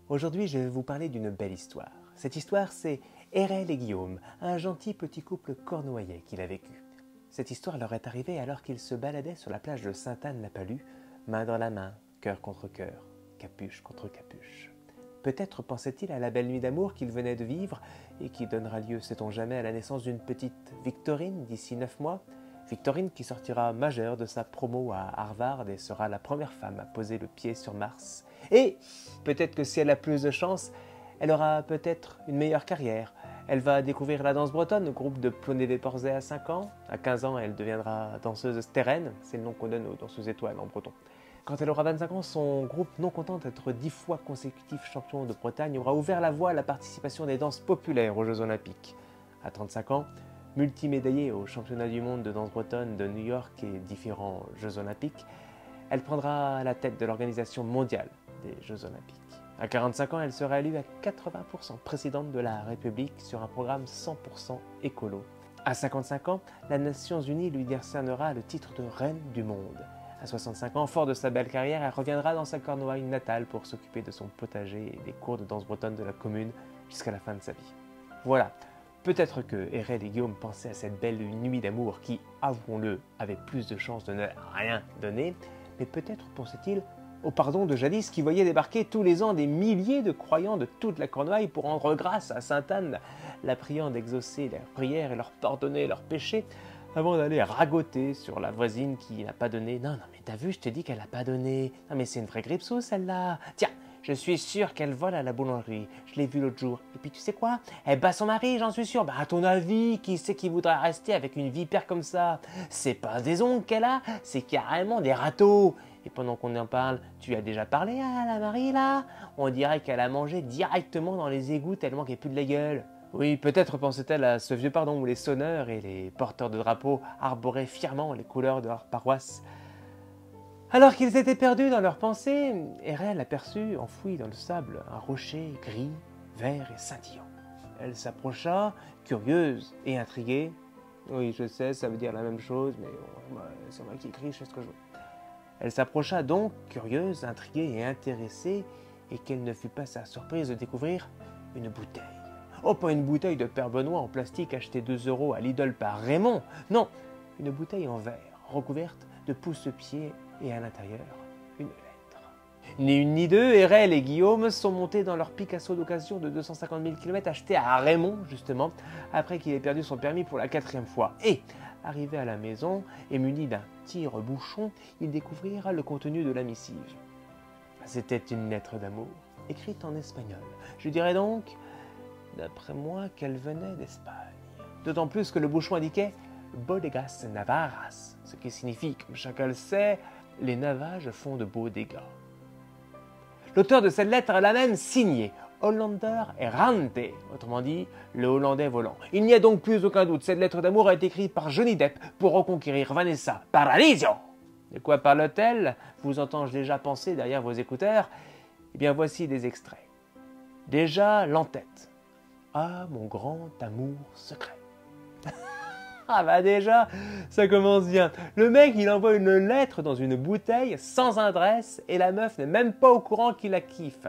Aujourd'hui, je vais vous parler d'une belle histoire. Cette histoire, c'est Hérelle et Guillaume, un gentil petit couple cornouaillais qu'il a vécu. Cette histoire leur est arrivée alors qu'ils se baladaient sur la plage de Sainte-Anne-la-Palue, main dans la main, cœur contre cœur, capuche contre capuche. Peut-être pensait-il à la belle nuit d'amour qu'il venait de vivre et qui donnera lieu, sait-on jamais, à la naissance d'une petite Victorine d'ici 9 mois. Victorine qui sortira majeure de sa promo à Harvard et sera la première femme à poser le pied sur Mars. Et peut-être que si elle a plus de chance, elle aura peut-être une meilleure carrière. Elle va découvrir la danse bretonne, le groupe de Plonévé-Porzay à 5 ans. À 15 ans, elle deviendra danseuse stérène, c'est le nom qu'on donne aux danseuses étoiles en breton. Quand elle aura 25 ans, son groupe, non content d'être 10 fois consécutif champion de Bretagne, aura ouvert la voie à la participation des danses populaires aux Jeux Olympiques. À 35 ans, multimédaillée aux championnats du monde de danse bretonne de New York et différents Jeux Olympiques, elle prendra la tête de l'organisation mondiale des Jeux Olympiques. À 45 ans, elle sera élue à 80% présidente de la République sur un programme 100% écolo. À 55 ans, la Nations Unies lui décernera le titre de reine du monde. À 65 ans, fort de sa belle carrière, elle reviendra dans sa Cornouaille natale pour s'occuper de son potager et des cours de danse bretonne de la commune jusqu'à la fin de sa vie. Voilà, peut-être que Hérelle et Guillaume pensaient à cette belle nuit d'amour qui, avouons-le, avait plus de chances de ne rien donner, mais peut-être pensaient-ils au pardon de jadis qui voyait débarquer tous les ans des milliers de croyants de toute la Cornouaille pour rendre grâce à Sainte-Anne, la priant d'exaucer leurs prières et leur pardonner leurs péchés, avant d'aller ragoter sur la voisine qui n'a pas donné. Non, mais t'as vu, je te dis qu'elle n'a pas donné. Non, mais c'est une vraie grippe-sauce, celle-là. Tiens, je suis sûr qu'elle vole à la boulangerie. Je l'ai vue l'autre jour. Et puis tu sais quoi? Elle bat son mari, j'en suis sûr. Bah, à ton avis, qui c'est qui voudra rester avec une vipère comme ça? C'est pas des ongles qu'elle a, c'est carrément des râteaux. Et pendant qu'on en parle, tu as déjà parlé à la Marie, là? On dirait qu'elle a mangé directement dans les égouts tellement qu'elle pue de la gueule. Oui, peut-être pensait-elle à ce vieux pardon où les sonneurs et les porteurs de drapeaux arboraient fièrement les couleurs de leur paroisse. Alors qu'ils étaient perdus dans leurs pensées, Hérelle aperçut, enfoui dans le sable, un rocher gris, vert et scintillant. Elle s'approcha, curieuse et intriguée. Oui, je sais, ça veut dire la même chose, mais c'est moi qui écris, je sais ce que je veux. Elle s'approcha donc, curieuse, intriguée et intéressée, et quelle ne fut pas sa surprise de découvrir une bouteille. Oh, pas une bouteille de Père Benoît en plastique achetée 2 € à Lidl par Raymond. Non, une bouteille en verre, recouverte de pousse-pieds et à l'intérieur, une lettre. Ni une ni deux, Hérelle et Guillaume sont montés dans leur Picasso d'occasion de 250 000 km acheté à Raymond, justement, après qu'il ait perdu son permis pour la 4e fois. Et, arrivé à la maison et muni d'un tire-bouchon, ils découvrirent le contenu de la missive. C'était une lettre d'amour, écrite en espagnol. Je dirais donc, d'après moi, qu'elle venait d'Espagne. D'autant plus que le bouchon indiquait « Bodegas Navarras », ce qui signifie, comme chacun le sait, les Navages font de beaux dégâts. L'auteur de cette lettre l'a même signée « Hollander errante », autrement dit, le Hollandais volant. Il n'y a donc plus aucun doute, cette lettre d'amour a été écrite par Johnny Depp pour reconquérir Vanessa Paradiso. De quoi parle-t-elle? Vous entends-je déjà penser derrière vos écouteurs? Eh bien, voici des extraits. Déjà, l'entête. Ah, mon grand amour secret. Ah bah déjà, ça commence bien. Le mec, il envoie une lettre dans une bouteille sans adresse et la meuf n'est même pas au courant qu'il la kiffe.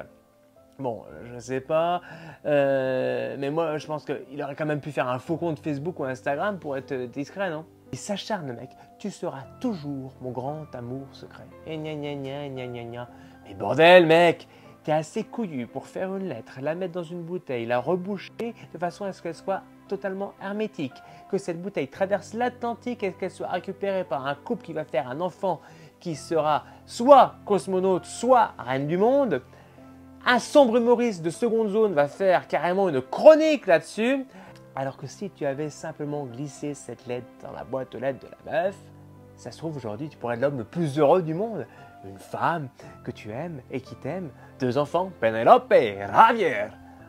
Bon, je sais pas, mais moi je pense qu'il aurait quand même pu faire un faux compte Facebook ou Instagram pour être discret, non? Il s'acharne, mec, tu seras toujours mon grand amour secret. Et gna gna gna gna gna gna. Mais bordel, mec! T'es assez couillu pour faire une lettre, la mettre dans une bouteille, la reboucher de façon à ce qu'elle soit totalement hermétique, que cette bouteille traverse l'Atlantique et qu'elle soit récupérée par un couple qui va faire un enfant qui sera soit cosmonaute, soit reine du monde. Un sombre humoriste de seconde zone va faire carrément une chronique là-dessus, alors que si tu avais simplement glissé cette lettre dans la boîte aux lettres de la meuf, ça se trouve aujourd'hui tu pourrais être l'homme le plus heureux du monde. Une femme que tu aimes et qui t'aime, 2 enfants, Penelope et Javier,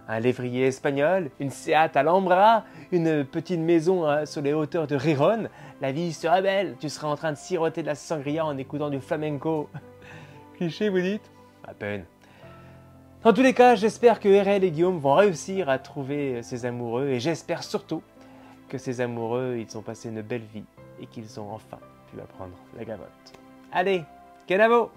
un lévrier espagnol, une Seat Alhambra, une petite maison sur les hauteurs de Riron. La vie serait belle, tu serais en train de siroter de la sangria en écoutant du flamenco. Cliché, vous dites? À peine. Dans tous les cas, j'espère que Hérelle et Guillaume vont réussir à trouver ces amoureux et j'espère surtout que ces amoureux, ils ont passé une belle vie et qu'ils ont enfin pu apprendre la gavotte. Allez, Kenavo!